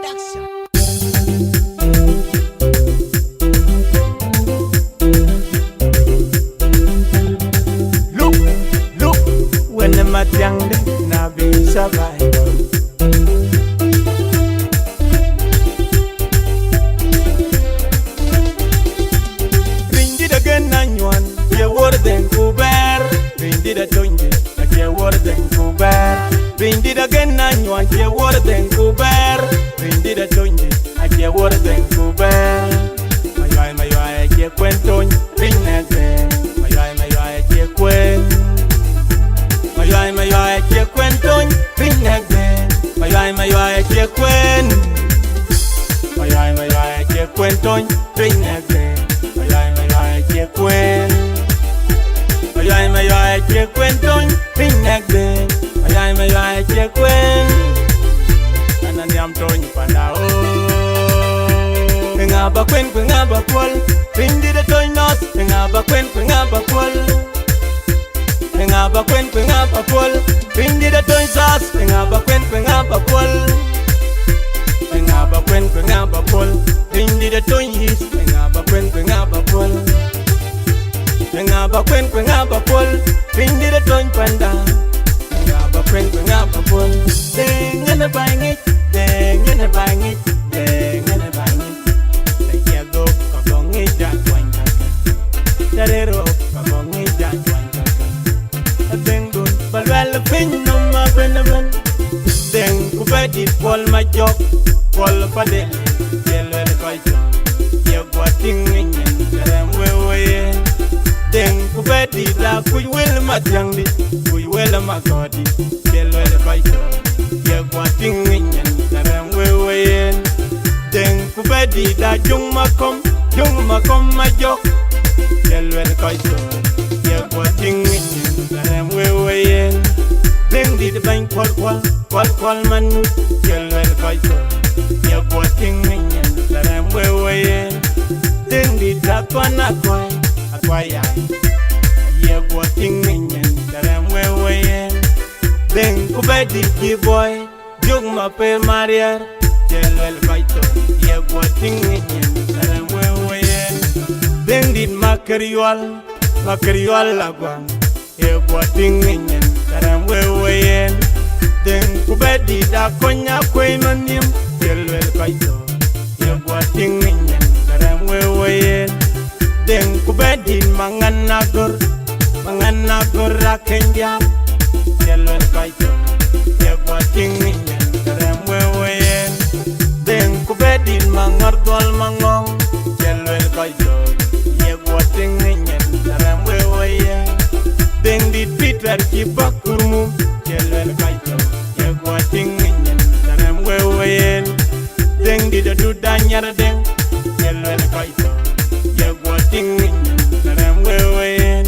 Look, when I'm at young, now be survive. Bring it again, anyone, you were then Kuber. Bring it a tongue, like you were then Kuber. Bring it again, anyone, you were then Kuber. Bring it a tongue, like you were then Kuber. My eye, you went on, bring it again. My eye, you went. My eye, you went on, bring it again. My eye, you went. My eye, you went on, bring it again. My eye, you went. My eye, you went on, bring it again. My eye, you went. And I'm throwing you panda. Ngaba kwen ngaba kwal, bring the toy not. Ngaba kwen ngaba kwal. Ngaba kwen ngaba kwal, bring the toy sauce. Ngaba kwen ngaba kwal. Ngaba kwen ngaba kwal, bring the toy his. Ngaba kwen ngaba kwal. Ngaba kwen ngaba kwal, bring the toy panda. Ngaba kwen ngaba kwal. Ding and a bang it, ding and a bang it, ding and a bang it. Tarero, kabongi jajwanga. Bengun, balwala pin no ma benaben. Deng kubedi pol ma jok, pol padel. Yelwe koito, yegwa tingin terem wewe. Deng kubedi la kuy wel matyangdi, kuy wel magodi. Yelwe koito, yegwa tingin terem wewe. Deng kubedi la jung makom ma jok. Yelwel koito, yegwa tingin, tarem wewe yen. Deng di de bang kwal manu. Yelwel koito, yegwa tingin, tarem wewe yen. Deng di da kwana akwaya. Yegwa tingin, tarem wewe yen. Deng kubedi boy, jug ma pe marier. Yelwel koito, yegwa tingin, tarem wewe yen. Deng dit makeriol lagwan. Yegwa tingin, taram wewe yen. Deng kubedi da konya kweno nim. Yelwel koito, yegwa tingin, taram wewe yen. Deng kubedi mangan nagor rakendiam. Yelwel koito, yegwa tingin, taram wewe yen. Deng kubedi mangardol mangong. Yelwel koito, yegwa tingin, taram wewe yen. Deng dit Peter kibakurmu. Yelwel koito, yegwa tingin, taram wewe yen. Deng dit duda nyar deng. Yelwel koito, yegwa tingin, taram wewe yen.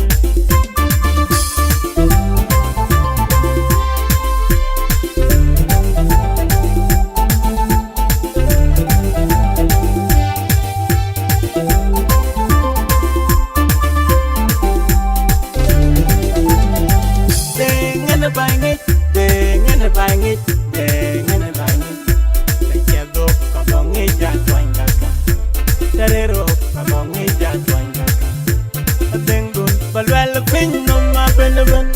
Bang it, ding and a bang it, ding and a bang it. Takiado kabongi jajwanga. Tarero kabongi jajwanga. Dengun balwala pin no ma benaben.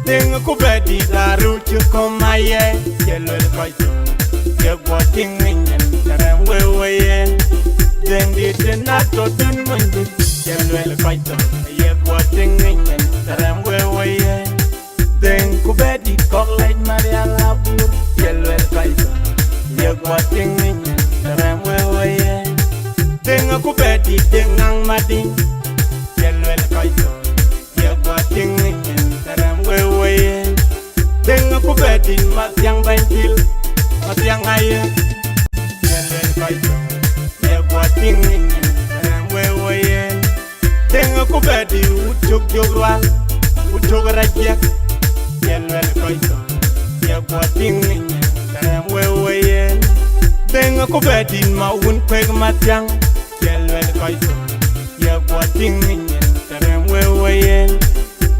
Ding kubedi daru chukomaye. Yelwel koito, yegwa tingin, taram wewe yen. Ding di denato dun mundi. Yelwel koito, yegwa tingin, taram wewe yen. Deng kubedi koklej Maria labur. Yelwel koito, yegwa tingin, taram wewe yen. Deng kubedi dengang mading. Yelwel koito, yegwa tingin, taram wewe yen. Deng kubedi matyang bantil, matyang aye. Yelwel koito, yegwa tingin, taram wewe yen. Deng kubedi utuk jogwal, utuk rajek. Yelwel koito, yegwa tingin, taram wewe yen. Deng kubedi ma un peg matyang. Yelwel koito, yegwa tingin, taram wewe yen.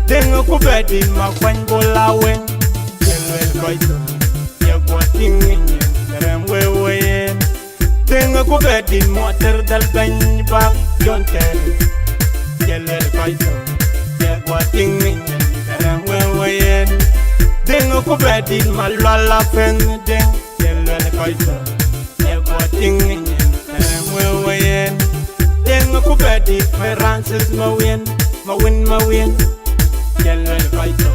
Deng kubedi ma kwany bolawen. Yelwel koito, yegwa tingin, taram wewe yen. ku bedin motor dal bany bak John Terry Yellow Kaito Yagwating Karam Wewayen Ding ku bedin malwala fen ding Yellow Kaito Yagwating Karam Wewayen Ding ku bedin Francis Mawin Yellow Kaito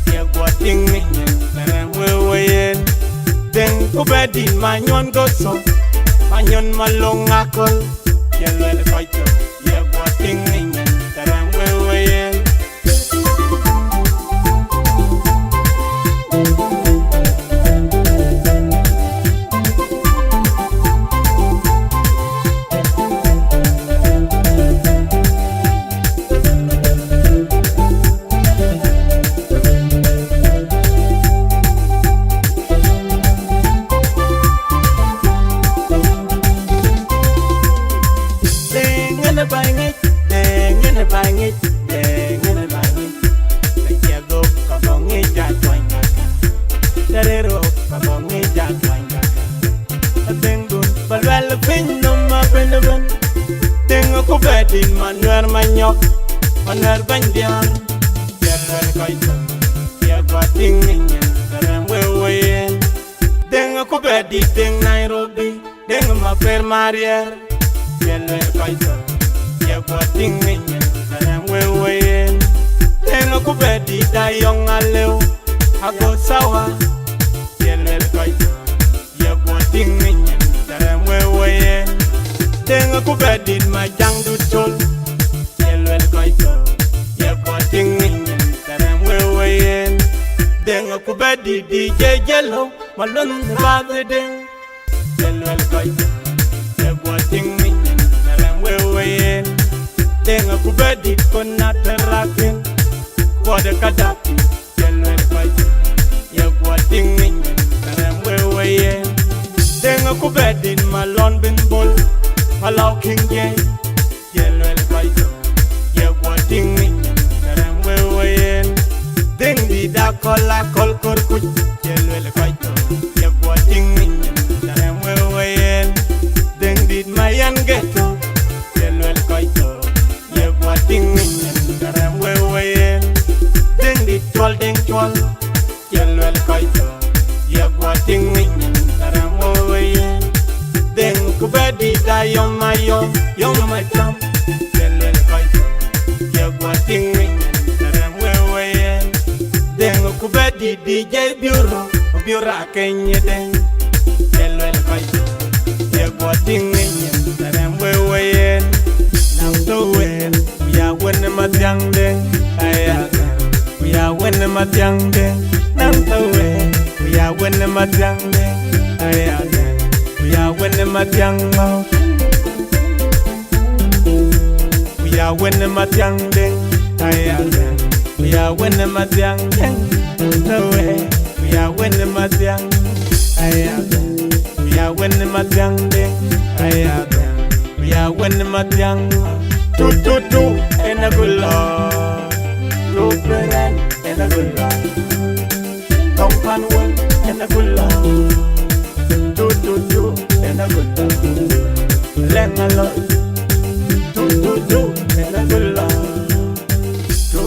Yagwating Karam Wewayen Ding ku bedin manyon goso Manyon malong akol Yellow Kaito Yagwating Karam Wewayen Bedin manuar manyok manuar bandian Yellow Kaito Yagwating Karam Wewayen Deng aku bedi deng Nairobi deng maper marier Yellow Kaito Yagwating Karam Wewayen Deng aku bedi dayong aleu Hago sawa Yellow Kaito Yagwating Karam Wewayen Deng aku bedin majang dutol Yellow Kaito Yagwating Karam Wewayen Deng aku bedi DJ Jello Malon bade deng Yellow Kaito Yagwating Karam Wewayen Deng aku bedi kona terakin Kwada kadapi Yellow Kaito Yagwating Karam Wewayen Deng aku bedin malon bin bol Hello King J Yellow Kaito Yagwating Karam Wewayen Ding di da kola kol korkuch Yellow Kaito Yagwating Karam Wewayen Ding di mayan geto Yellow Kaito Yagwating Karam Wewayen Ding di chwal ding chwal Yellow Kaito Yagwating Karam Wewayen Deng ku bedi da yom mayom jam Yellow Kaito Yagwating Karam Wewayen Deng ku bedi DJ Biura kenye deng Yellow Kaito Yagwating Karam Wewayen Nam to wen ya wene matyang deng ayagan ya wene matyang deng Nam to wen ya wene matyang deng ayagan We are winning my young mouth. We are winning my young ding. We are winning my young ding. No way. We are winning my young. We are winning my young ding. We are winning my young. Do and a good lord. Do friend and a good lord. Come on one and a good lord. Do and a good love. Let me love. Do and a good love. Do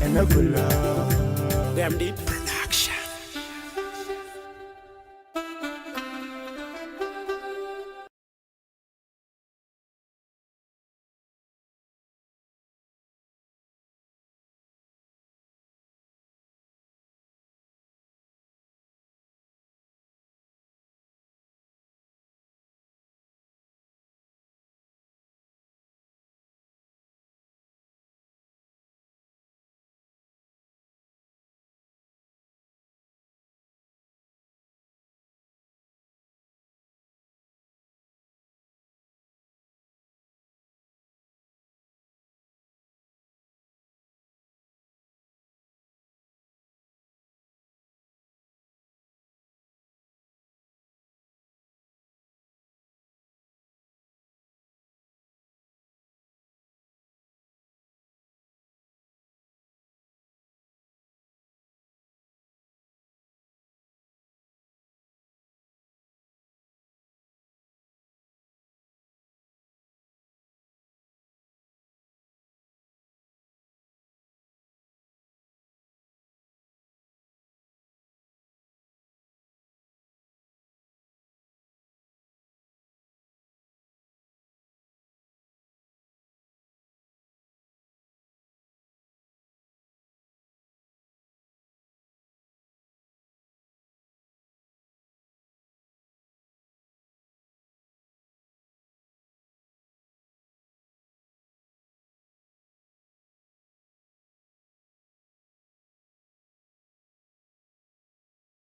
and a good love. Damn deep.